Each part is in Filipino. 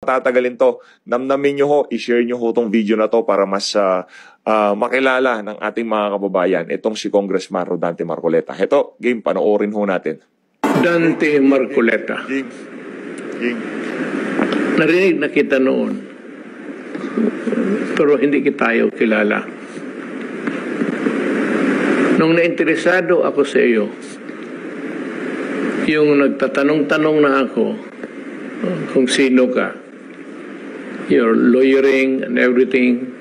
tatagalin to. Namnamin nyo ho, i-share nyo ho tong video na to para mas makilala ng ating mga kababayan. Itong si Congressman Rodante Marcoleta. Ito, game, panoorin ho natin. Dante Marcoleta. Game. Narinig na kita noon, pero hindi kita kilala. Nung nainteresado ako sa iyo, yung nagtatanong-tanong na ako kung sino ka, your lawyering and everything,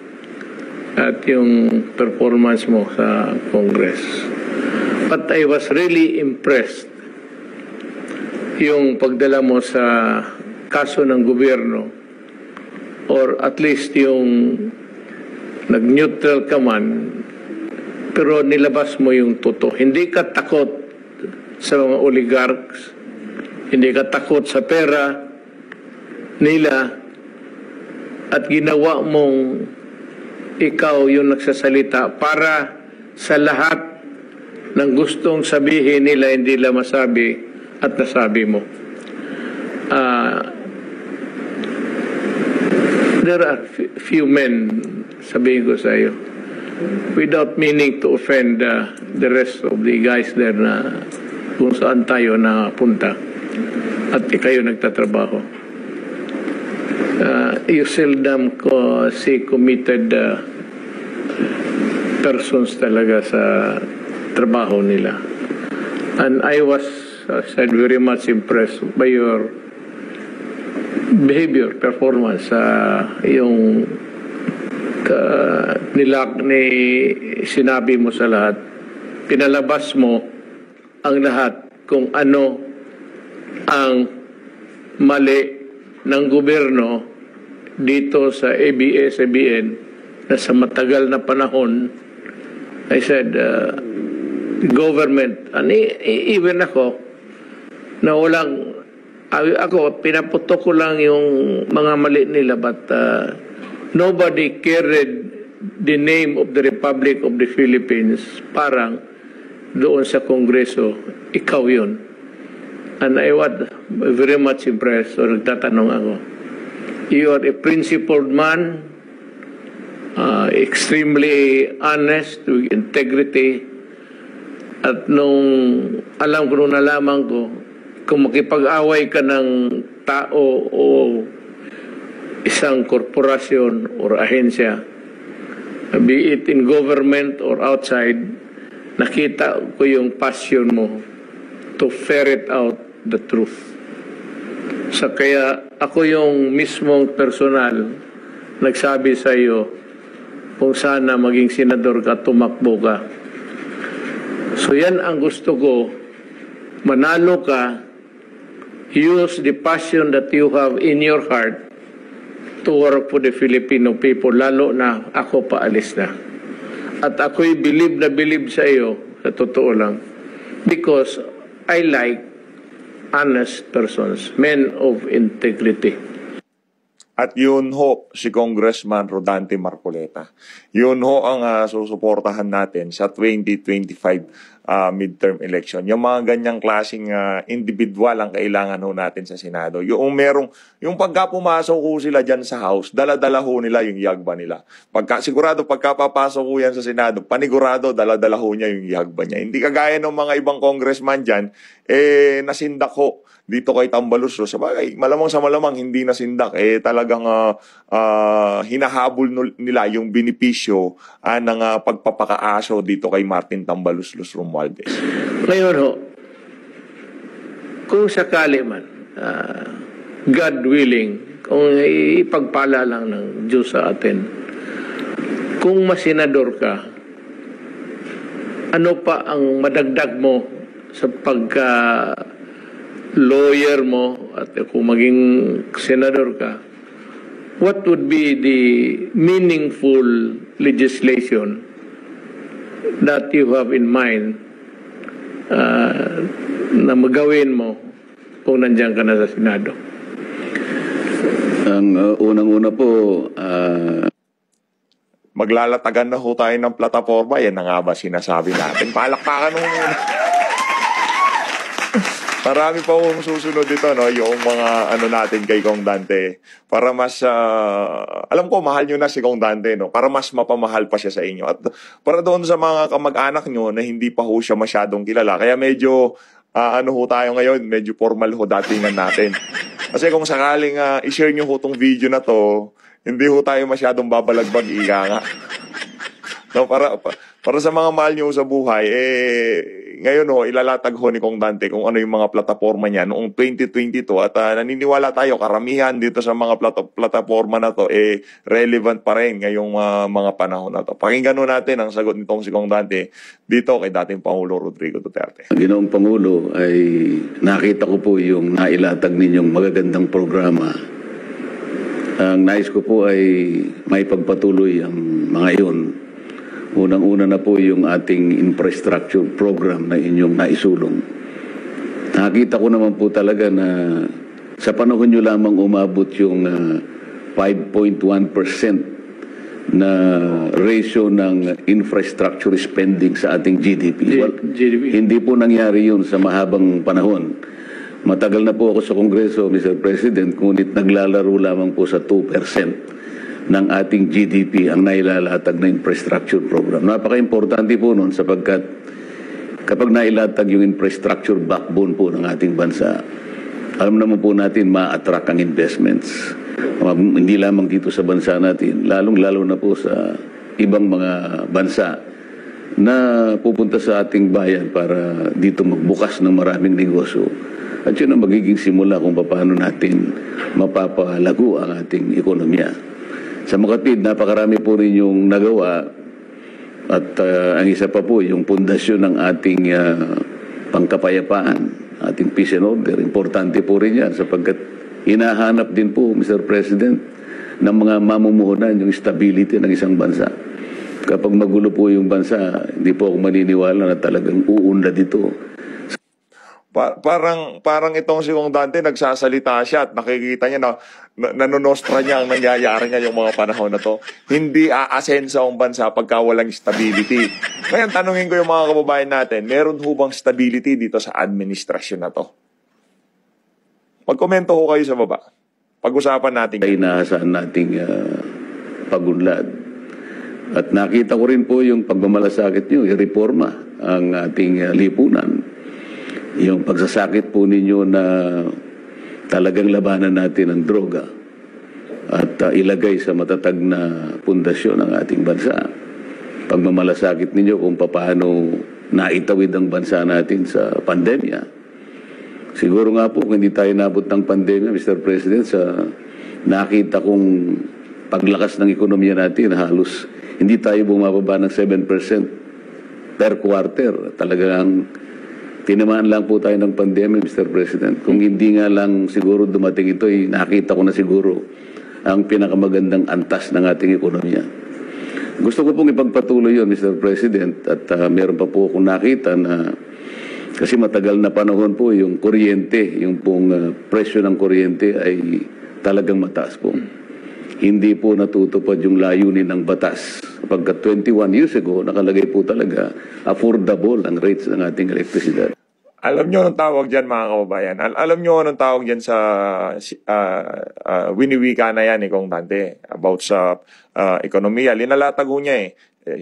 at yung performance mo sa Congress. But I was really impressed yung pagdala mo sa kaso ng gobyerno, or at least yung nag-neutral ka man, pero nilabas mo yung totoo. Hindi ka takot sa mga oligarchs, hindi ka takot sa pera nila, at ginawa mong ikaw yung nagsasalita para sa lahat ng gustong sabihin nila, hindi nila masabi at nasabi mo. There are few men, sabihin ko sa iyo, without meaning to offend the rest of the guys there na kung saan tayo napunta at kayo nagtatrabaho. You seldom see committed persons talaga sa trabaho nila. And I was said very much impressed by your behavior, performance, yung sinabi mo sa lahat. Pinalabas mo ang lahat kung ano ang mali ng gobyerno dito sa ABS-CBN na sa matagal na panahon, I said, government, and even ako, na walang, ako, pinaputok ko lang yung mga mali nila, but nobody carried the name of the Republic of the Philippines, parang doon sa Kongreso, ikaw yun. And I was very much impressed, so nagtatanong ako. You are a principled man, extremely honest, with integrity, at nung alam ko, nung nalaman ko, kung makipag-away ka ng tao o isang korporasyon or ahensya, be it in government or outside, nakita ko yung passion mo to ferret out the truth. So kaya ako yung mismong personal nagsabi sa iyo kung sana maging senador ka, tumakbo ka. So yan ang gusto ko, manalo ka, use the passion that you have in your heart to work for the Filipino people, lalo na ako paalis na. At ako'y believe na believe sa iyo, sa totoo lang, because I like honest persons, men of integrity. At yun ho, si Congressman Rodante Marcoleta. Yun ho ang susuportahan natin sa 2025 midterm election. Yung mga ganyang klaseng individual ang kailangan ho natin sa Senado. Yung pagka pumasok ho sila dyan sa House, dala-dala ho nila yung yagba nila. Sigurado pagka papasok ho yan sa Senado, panigurado dala-dala ho niya yung yagba niya. Hindi kagaya ng mga ibang congressman dyan, nasindak ho dito kay Tambaloslos. Sabagay, malamang sa malamang hindi nasindak. Talagang hinahabol nila yung benepisyo ng pagpapakaaso dito kay Martin Tambaloslos Romualdez. Ngayon ho, kung sakali man, God willing, kung ipagpala lang ng Diyos sa atin, kung masenador ka, ano pa ang madagdag mo sa lawyer mo, at kung maging senador ka, what would be the meaningful legislation that you have in mind na magawin mo kung nandiyan ka na sa Senado? Ang unang-una po, maglalatagan na ho tayo ng plataforma. Yan na nga ba sinasabi natin? Palakpakan mo muna. Marami pa akong susunod dito, no, yung mga ano natin kay Kong Dante. Para mas, alam ko, mahal nyo na si Kong Dante, no? Para mas mapamahal pa siya sa inyo. At para doon sa mga kamag-anak nyo na hindi pa ho siya masyadong kilala. Kaya medyo, ano ho tayo ngayon, medyo formal ho datingan natin. Kasi kung sakaling i-share nyo ho tong video na to, hindi ho tayo masyadong babalagbag, ika nga. No, para sa mga mahal nyo sa buhay, ngayon ho, ilalatag ho ni Kong Dante kung ano yung mga plataforma niya noong 2022 at naniniwala tayo, karamihan dito sa mga plataforma na to, relevant pa rin ngayong mga panahon na to. Pakinggan ho natin ang sagot nitong si Kong Dante dito kay dating Pangulo Rodrigo Duterte. Ginoong Pangulo, ay nakita ko po yung nailatag ninyong magagandang programa. Ang nais ko po ay may pagpatuloy ang mga iyon. Unang-una na po yung ating infrastructure program na inyong naisulong. Nakita ko naman po talaga na sa panahon nyo lamang umabot yung 5.1% na ratio ng infrastructure spending sa ating GDP. GDP. Hindi po nangyari yun sa mahabang panahon. Matagal na po ako sa Kongreso, Mr. President, ngunit naglalaro lamang po sa 2% ng ating GDP ang nailalatag na infrastructure program. Napaka-importante po nun sapagkat kapag nailatag yung infrastructure backbone po ng ating bansa, alam naman po natin ma-attract ang investments. Hindi lamang dito sa bansa natin, lalong-lalo na po sa ibang mga bansa na pupunta sa ating bayan para dito magbukas ng maraming negosyo. At yun ang magiging simula kung paano natin mapapalago ang ating ekonomiya. Sa Makatwid, napakarami po rin yung nagawa at ang isa pa po, yung pundasyon ng ating pangkapayapaan, ating peace and order. Importante po rin yan sapagkat hinahanap din po, Mr. President, ng mga mamumuhunan yung stability ng isang bansa. Kapag magulo po yung bansa, hindi po ako maniniwala na talagang uunlad ito. Parang itong si Kong Dante nagsasalita siya at nakikita niya na nanonostra niya ang nangyayari niya yung mga panahon na to. Hindi aasenso ang bansa pagka walang stability. Ngayon, tanungin ko yung mga kababayan natin, meron ho bang stability dito sa administrasyon na to? Magkomento ho kayo sa baba. Pag-usapan natin. Ay inaasahan nating pagunlad. At nakita ko rin po yung pagmamalasakit nyo, i-reforma ang ating lipunan. Yung pagsasakit po ninyo na talagang labanan natin ang droga at ilagay sa matatag na pundasyon ng ating bansa. Pagmamalasakit ninyo kung paano naitawid ang bansa natin sa pandemya. Siguro nga po kung hindi tayo nabot ng pandemya, Mr. President, sa nakita kong paglakas ng ekonomiya natin, halos hindi tayo bumababa ng 7% per quarter. Talagang tinamaan lang po tayo ng pandemya, Mr. President. Kung hindi nga lang siguro dumating ito, nakita ko na siguro ang pinakamagandang antas ng ating ekonomiya. Gusto ko pong ipagpatuloy yun, Mr. President, at meron pa po akong nakita na kasi matagal na panahon po yung kuryente, yung pong presyo ng kuryente ay talagang mataas po. Hindi po natutupad yung layunin ng batas. Pagka 21 years ago, nakalagay po talaga affordable ang rates ng ating elektrisidad. Alam nyo anong tawag dyan, mga kababayan? Alam nyo anong tawag dyan sa winiwika na yan ni Kong Dante about sa ekonomiya. Linalatago niya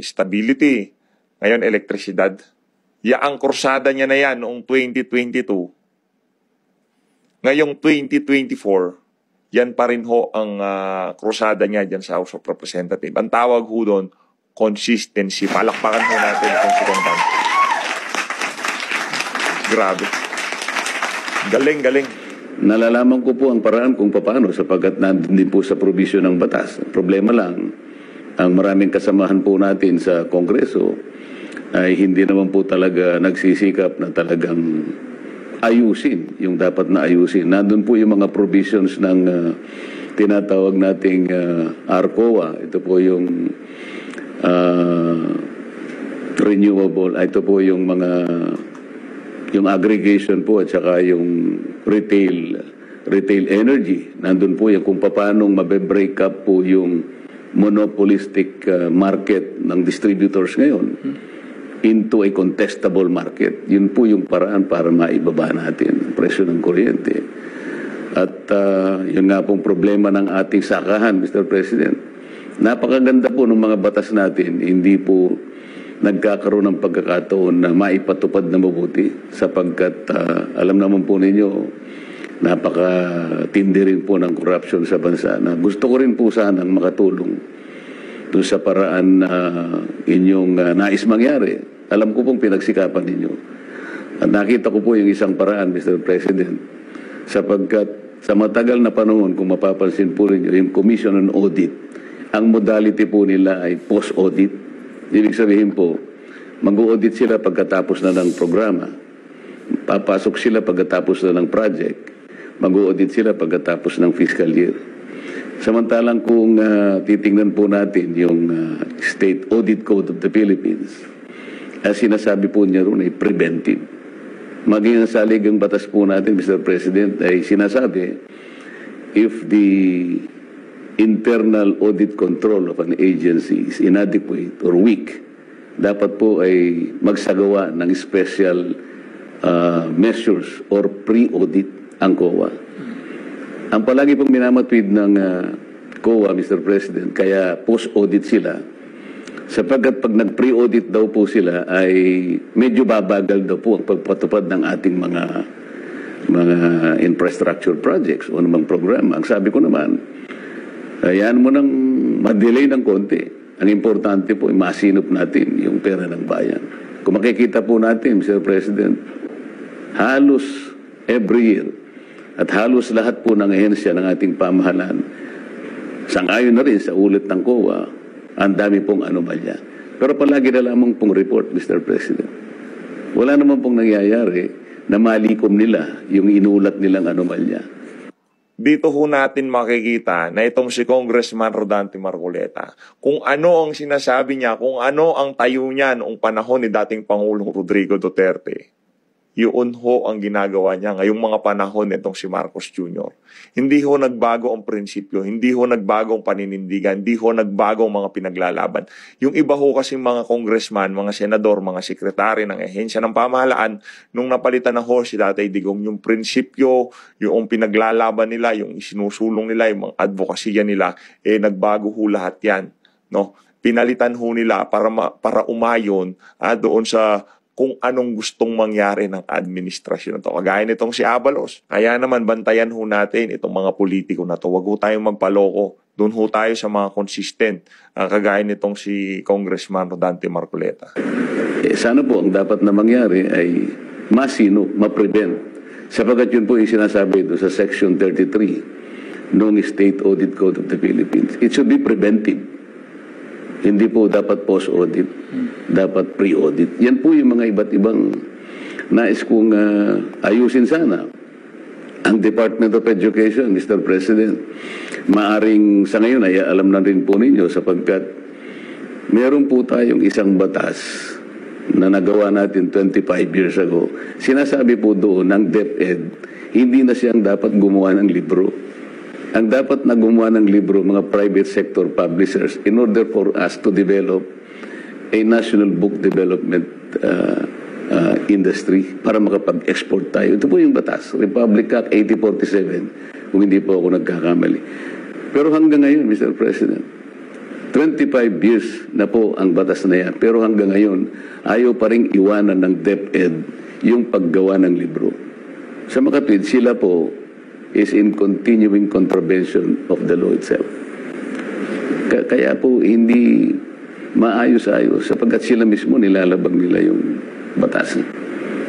stability. Ngayon, elektrisidad. Ang kursada niya na yan noong 2022. Ngayong 2024, yan pa rin ho ang krusada niya dyan sa House of Representatives. Ang tawag ho doon, consistency. Palakpakan ho natin itong si Kong Dante. Grabe. Galing. Nalalaman ko po ang paraan kung paano sapagkat nandun din po sa provision ng batas. Problema lang, ang maraming kasamahan po natin sa Kongreso ay hindi naman po talaga nagsisikap na talagang ayusin yung dapat na ayusin. Nandun po yung mga provisions ng tinatawag nating ARCOA. Ito po yung renewable. Ito po yung mga yung aggregation po at saka yung retail energy. Nandun po yung kung paano mabe-break up po yung monopolistic market ng distributors ngayon. into a contestable market. Yun po yung paraan para maibaba natin ang presyo ng kuryente. At yun nga pong problema ng ating sakahan, Mr. President. Napakaganda po ng mga batas natin, hindi po nagkakaroon ng pagkakataon na maipatupad na mabuti sapagkat alam naman po ninyo, napakatindi rin po ng corruption sa bansa na gusto ko rin po sanang makatulong doon sa paraan na inyong nais mangyari. Alam ko pong pinagsikapan ninyo. At nakita ko po yung isang paraan, Mr. President, sapagkat sa matagal na panahon, kung mapapansin po rin yung Commission on Audit, ang modality po nila ay post-audit. Ibig sabihin po, mag-audit sila pagkatapos na ng programa. Papasok sila pagkatapos na ng project. Mag-audit sila pagkatapos ng fiscal year. Samantalang kung titingnan po natin yung State Audit Code of the Philippines, as sinasabi po niya ron ay preventive. Maging ang saligang batas po natin, Mr. President, ay sinasabi, if the internal audit control of an agency is inadequate or weak, dapat po ay magsagawa ng special measures or pre-audit ang COA. Ang palagi pong minamatwid ng COA, Mr. President, kaya post-audit sila, sapagkat pag nag-pre-audit daw po sila ay medyo babagal daw po ang pagpatupad ng ating mga infrastructure projects o namang programa. Ang sabi ko naman, ayan mo nang ma-delay ng konti. Ang importante po, masinop natin yung pera ng bayan. Kung makikita po natin, Mr. President, halos every year at halos lahat po ng ahensya ng ating pamahalaan, sang-ayon na rin sa ulit ng COA, ang dami pong anomalya. Pero palagi na lamang pong report, Mr. President. Wala naman pong nangyayari na malikom nila yung inulat nilang anomalya. Dito ho natin makikita na itong si Congressman Rodante Marcoleta, kung ano ang sinasabi niya, kung ano ang tayo niya noong panahon ni dating Pangulong Rodrigo Duterte, yun ho ang ginagawa niya ngayong mga panahon nitong si Marcos Jr. Hindi ho nagbago ang prinsipyo, hindi ho nagbago ang paninindigan, hindi ho nagbago ang mga pinaglalaban. Yung iba ho kasi mga congressman, mga senador, mga sekretary ng ehensya ng pamahalaan, nung napalitan na ho si Tatay Digong, yung prinsipyo, yung pinaglalaban nila, yung isinusulong nila, yung mga advokasya nila, nagbago ho lahat yan. No? Pinalitan ho nila para umayon doon sa kung anong gustong mangyari ng administrasyon ito. Kagaya nitong si Abalos. Kaya naman bantayan ho natin itong mga politiko na ito. Huwag ho tayong magpaloko. Doon ho tayo sa mga consistent. Kagaya nitong si Congressman Rodante Marcoleta. Sana po ang dapat na mangyari ay masino, ma-prevent. Sapagat yun po yung sinasabi doon sa Section 33 ng State Audit Code of the Philippines. It should be preventive. Hindi po dapat post-audit, dapat pre-audit. Yan po yung mga iba't ibang nais kong ayusin sana. Ang Department of Education, Mr. President, maaring sa ngayon ay alam na rin po ninyo sapagkat meron po tayong isang batas na nagawa natin 25 years ago. Sinasabi po doon ng DepEd, hindi na siyang dapat gumawa ng libro. Ang dapat na gumawa ng libro, mga private sector publishers, in order for us to develop a national book development industry para makapag-export tayo. Ito po yung batas, Republic Act 8047, kung hindi po ako nagkakamali. Pero hanggang ngayon, Mr. President, 25 years na po ang batas na yan. Pero hanggang ngayon, ayaw pa rin iwanan ng DepEd yung paggawa ng libro. Sa makatwid, sila po is in continuing contravention of the law itself. Kaya po hindi maayos-ayos sapagkat sila mismo nilalabag nila yung batas.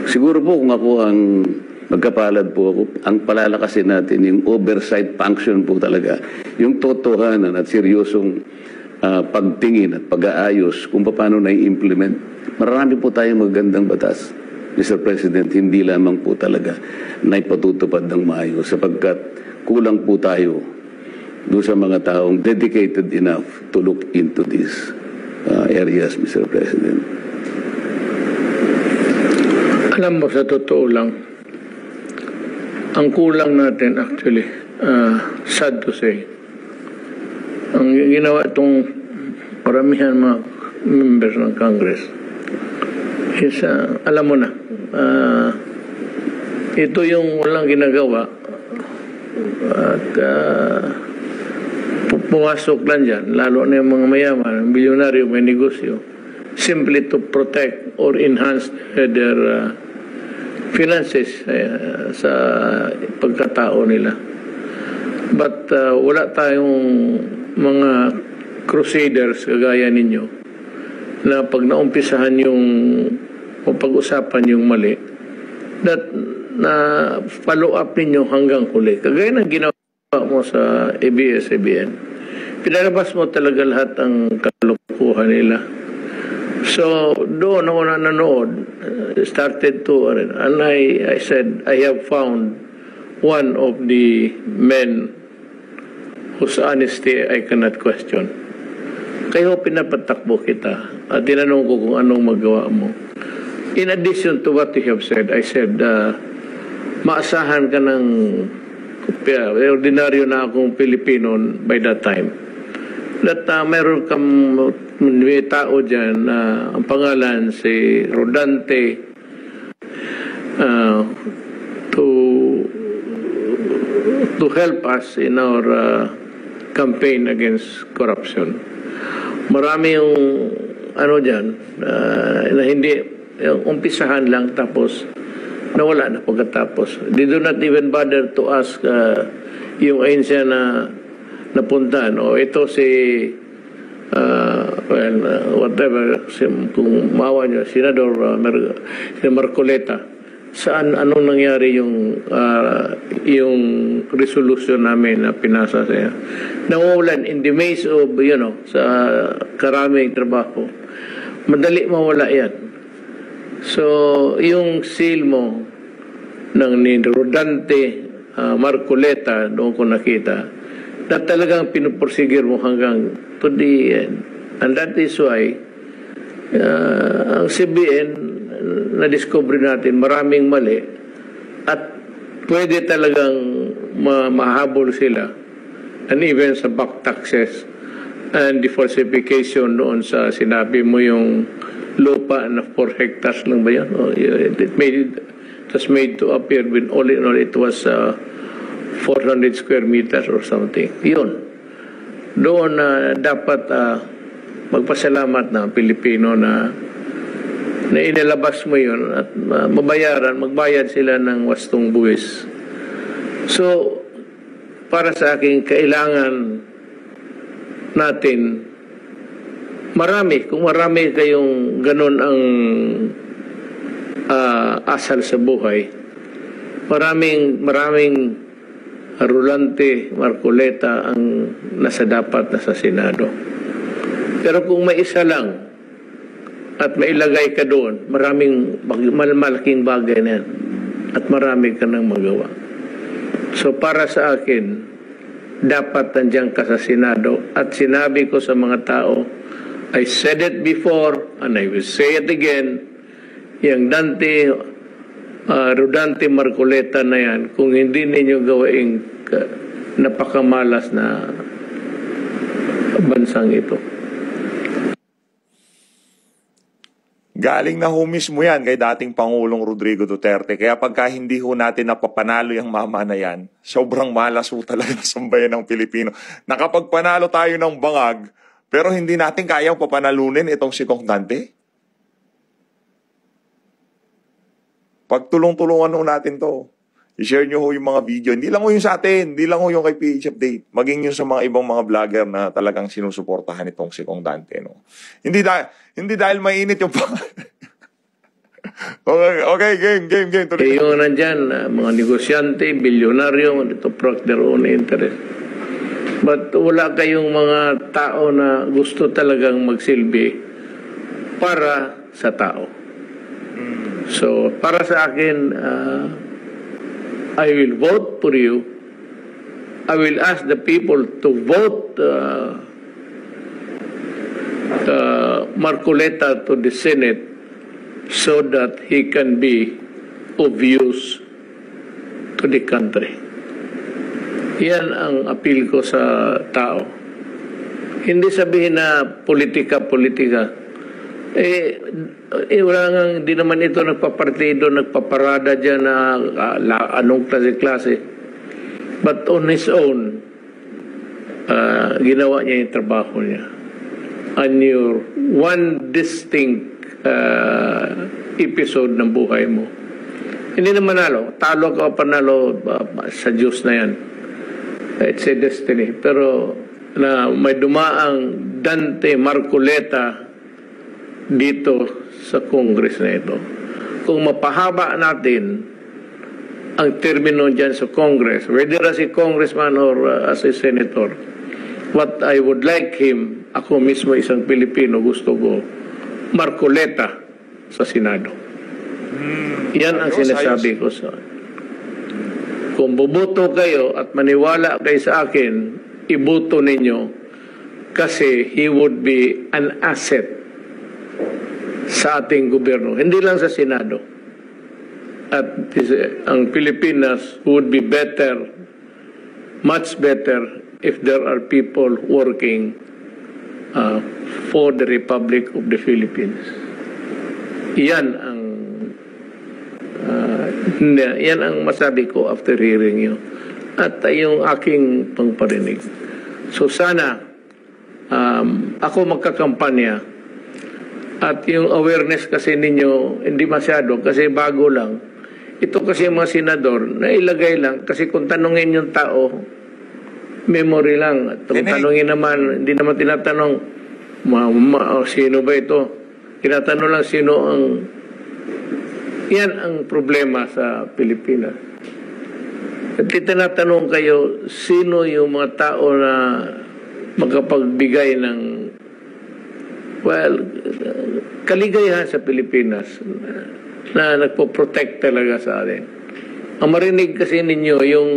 Siguro po kung ako ang magkapalad po ako, ang palalakasin natin yung oversight function po talaga, yung totohanan at seryosong pagtingin at pag-aayos kung paano na-implement. Marami po tayong magandang batas, Mr. President, hindi lamang po talaga na ipatutupad ng maayos sapagkat kulang po tayo doon sa mga taong dedicated enough to look into these areas, Mr. President. Alam mo, sa totoo lang, ang kulang natin actually, sad to say, ang ginawa itong paramihan mga members ng Congress, Yes, alam mo na. Ito yung walang ginagawa at pumasok lang dyan, lalo na yung mga mayaman, bilyonaryo, may negosyo, simply to protect or enhance their finances sa pagkatao nila. But wala tayong mga crusaders kagaya ninyo na pag naumpisahan yung o pag-usapan yung mali, that na follow up ninyo hanggang huli. Kagaya ng ginawa mo sa ABS-CBN. Pinalabas mo talaga lahat ang kalukuhan nila. So, doon ako na nanood, started to, and I said, I have found one of the men whose honesty I cannot question. Kaya pinapatakbo kita at tinanong ko kung anong magawa mo. In addition to what you have said, I said, maasahan ka ng ordinaryo na akong Pilipino by that time. That mayroon kang may tao dyan na ang pangalan si Rodante to help us in our campaign against corruption. Marami yung ano dyan na hindi umpisahan lang tapos nawala na pagkatapos. They do not even bother to ask yung ahensya na napuntahan. O ito si whatever, kung maawa nyo, Senador Marcoleta, saan, anong nangyari yung resolution namin na pinasa sa nawawalan in the maze of, sa karaming trabaho. Madali mawala yan. So, yung seal mo ng ni Rodante Marcoleta, doon ko nakita, na talagang pinupursigir mo hanggang to the end. And that is why ang CBN na-discover natin maraming mali at pwede talagang mahabol sila, and even sa back taxes and the falsification doon sa sinabi mo yung lupa na 4 hectares lang ba yun? It was made to appear when all in all it was 400 square meters or something. Yun. Doon dapat magpasalamat na Pilipino na inilabas mo yun at magbayad sila ng wastong buwis. So, para sa akin, kailangan natin kung marami kayong ganun ang asal sa buhay, maraming Rolante Marcoleta ang dapat nasa Senado. Pero kung may isa lang at mailagay ka doon, malaking bagay na yan at marami ka nang magawa. So para sa akin, dapat nandiyan ka sa Senado at sinabi ko sa mga tao, I said it before and I will say it again, yung Rodante Marcoleta na yan, kung hindi ninyo gawaing napakamalas na bansang ito. Galing na ho mismo yan kay dating Pangulong Rodrigo Duterte. Kaya pagka hindi ho natin napapanalo yung mama na yan, sobrang malas ho talaga sa sambayan ng Pilipino. Nakapagpanalo tayo ng bangag, pero hindi natin kayang papanalunin itong si Kong Dante. Pagtulong-tulungan ho natin to. I-share nyo ho yung mga video. Hindi lang ho yung sa atin. Hindi lang ho yung kay PH Update. Maging yung sa mga ibang mga vlogger na talagang sinusuportahan itong si Kong Dante. No? Hindi dahil mainit yung okay, game. Tuloy. Yung nandyan, mga negosyante, bilyonaryo, to protect their own interest. But wala kayong mga tao na gusto talagang magsilbi para sa tao. So, para sa akin, I will vote for you. I will ask the people to vote Marcoleta to the Senate so that he can be of use to the country. Yan ang appeal ko sa tao. Hindi sabihin na politika. Wala nga, hindi naman ito nagpapartido, nagpaparada dyan na anong klase-klase. But on his own, ginawa niya yung trabaho niya. And your one distinct episode ng buhay mo. Hindi naman talo ka o panalo, sa Diyos na yan. It's a destiny. Pero na may dumaang Dante Marcoleta dito sa Congress na ito. Kung mapahaba natin ang termino dyan sa Congress, whether as a congressman or as a senator, what I would like him, ako mismo isang Pilipino, gusto ko, Marcoleta sa Senado. Yan ang sinasabi ko sa... Kung buboto kayo at maniwala kayo sa akin, iboto ninyo kasi he would be an asset sa ating gobyerno. Hindi lang sa Senado. At ang Pilipinas would be better, much better, if there are people working for the Republic of the Philippines. Yan ang masabi ko after hearing you. At yung aking pangparinig. So sana, ako magkakampanya at yung awareness kasi ninyo, hindi masyado kasi bago lang. Ito kasi mga senador, nailagay lang kasi kung tanungin yung tao, memory lang. At kung tanungin naman, hindi naman tinatanong, sino ba ito? Tinatanong lang sino ang... Yan ang problema sa Pilipinas. At tinatanong kayo, sino yung mga tao na magkapagbigay ng, kaligayahan sa Pilipinas na nagpo-protect talaga sa atin. Ang marinig kasi ninyo yung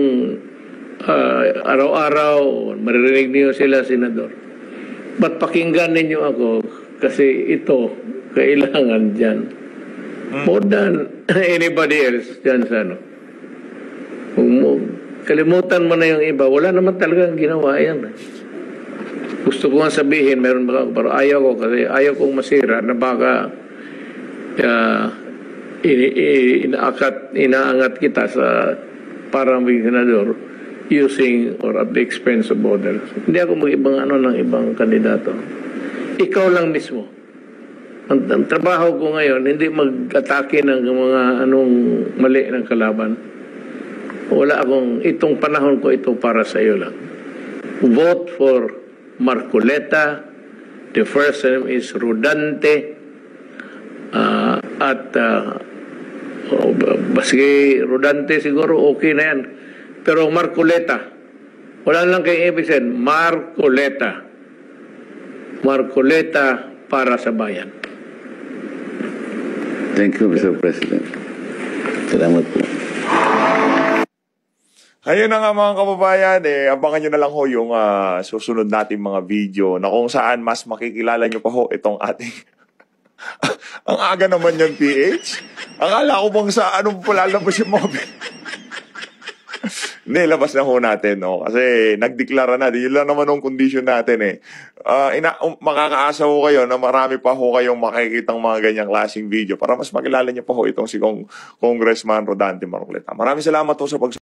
araw-araw, maririnig niyo sila, Senador. Ba't pakinggan ninyo ako? Kasi ito, kailangan dyan. More than anybody else dyan sa ano. Kalimutan mo na yung iba, wala naman talagang ginawa yan. Gusto ko nga sabihin, meron ba, pero ayaw ko kasi ayaw kong masira na baka inaangat kita sa parang senador using or at the expense of others. Hindi ako mag-ibang ng ibang kandidato. Ikaw lang mismo. Ang trabaho ko ngayon, hindi mag-atake ng mga mali ng kalaban. Wala akong, itong panahon ko ito para sa iyo lang. Vote for Marcoleta. The first name is Rodante. Baski Rodante siguro okay na yan. Pero Marcoleta, wala lang kayong ibig sabihin, Marcoleta. Marcoleta para sa bayan. Thank you, Mr. President. Salamat po. Ayun na nga mga kababayan, abangan nyo na lang ho yung susunod natin mga video na kung saan mas makikilala nyo pa ho itong ating... Ang aga naman yung PH. Akala ko bang sa anong palalabas yung mga... Hindi, labas na ho natin, no? Kasi nagdeklara na, yun lang naman ang condition natin, makakaasa ho kayo na marami pa ho kayong makikitang mga ganyang klaseng video para mas makilala niyo pa ho itong si Congressman Rodante Marcoleta. Maraming salamat ho sa